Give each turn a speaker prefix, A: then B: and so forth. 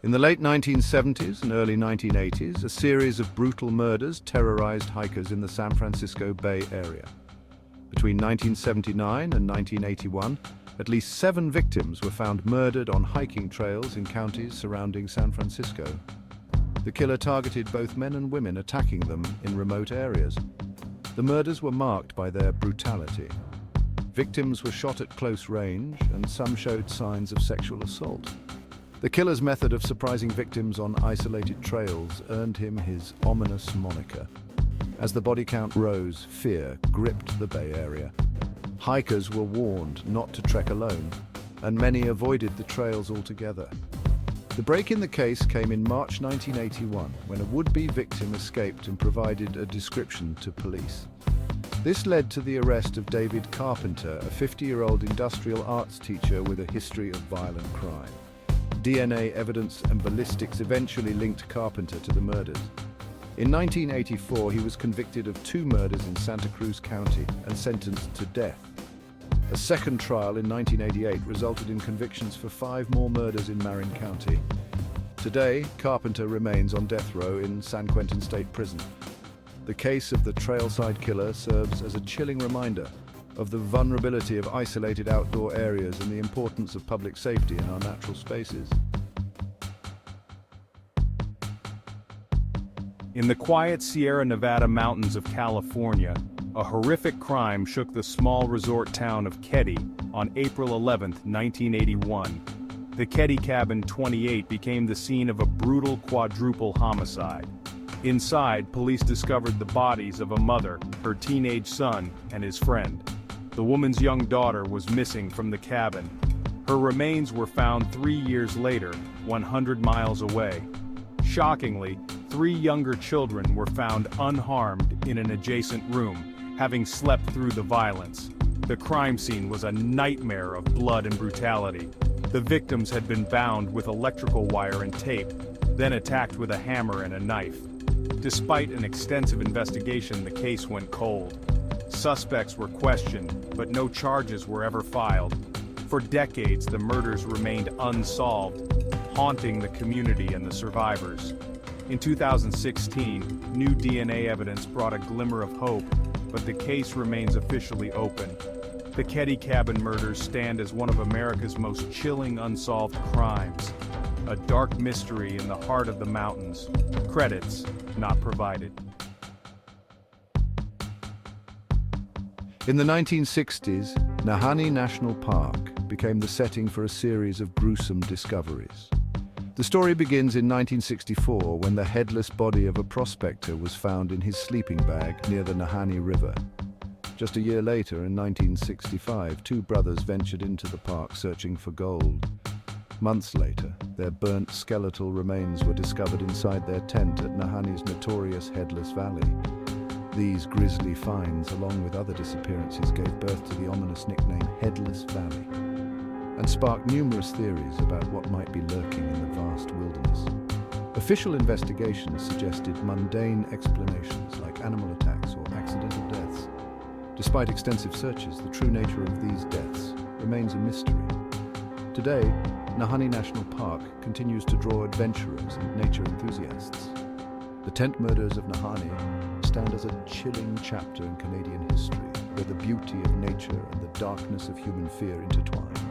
A: In the late 1970s and early 1980s, a series of brutal murders terrorized hikers in the San Francisco Bay Area. Between 1979 and 1981, at least 7 victims were found murdered on hiking trails in counties surrounding San Francisco. The killer targeted both men and women, attacking them in remote areas. The murders were marked by their brutality. Victims were shot at close range, and some showed signs of sexual assault. The killer's method of surprising victims on isolated trails earned him his ominous moniker. As the body count rose, fear gripped the Bay Area. Hikers were warned not to trek alone, and many avoided the trails altogether. The break in the case came in March 1981, when a would-be victim escaped and provided a description to police. This led to the arrest of David Carpenter, a 50-year-old industrial arts teacher with a history of violent crime. DNA evidence and ballistics eventually linked Carpenter to the murders. In 1984, he was convicted of 2 murders in Santa Cruz County and sentenced to death. A second trial in 1988 resulted in convictions for 5 more murders in Marin County. Today, Carpenter remains on death row in San Quentin State Prison. The case of the Trailside Killer serves as a chilling reminder of the vulnerability of isolated outdoor areas and the importance of public safety in our natural spaces.
B: In the quiet Sierra Nevada mountains of California, a horrific crime shook the small resort town of Keddie on April 11, 1981. The Keddie Cabin 28 became the scene of a brutal quadruple homicide. Inside, police discovered the bodies of a mother, her teenage son, and his friend. The woman's young daughter was missing from the cabin. Her remains were found 3 years later, 100 miles away. Shockingly, 3 younger children were found unharmed in an adjacent room, having slept through the violence. The crime scene was a nightmare of blood and brutality. The victims had been bound with electrical wire and tape, then attacked with a hammer and a knife. Despite an extensive investigation, the case went cold. Suspects were questioned, but no charges were ever filed. For decades, the murders remained unsolved, haunting the community and the survivors. In 2016, new DNA evidence brought a glimmer of hope, but the case remains officially open. The Keddie Cabin Murders stand as one of America's most chilling unsolved crimes, a dark mystery in the heart of the mountains. Credits not provided.
A: In the 1960s, Nahanni National Park became the setting for a series of gruesome discoveries. The story begins in 1964 when the headless body of a prospector was found in his sleeping bag near the Nahanni River. Just a year later, in 1965, 2 brothers ventured into the park searching for gold. Months later, their burnt skeletal remains were discovered inside their tent at Nahanni's notorious Headless Valley. These grisly finds, along with other disappearances, gave birth to the ominous nickname Headless Valley, and sparked numerous theories about what might be lurking in the vast wilderness. Official investigations suggested mundane explanations like animal attacks or accidental deaths. Despite extensive searches, the true nature of these deaths remains a mystery. Today, Nahanni National Park continues to draw adventurers and nature enthusiasts. The tent murders of Nahanni stand as a chilling chapter in Canadian history, where the beauty of nature and the darkness of human fear intertwine.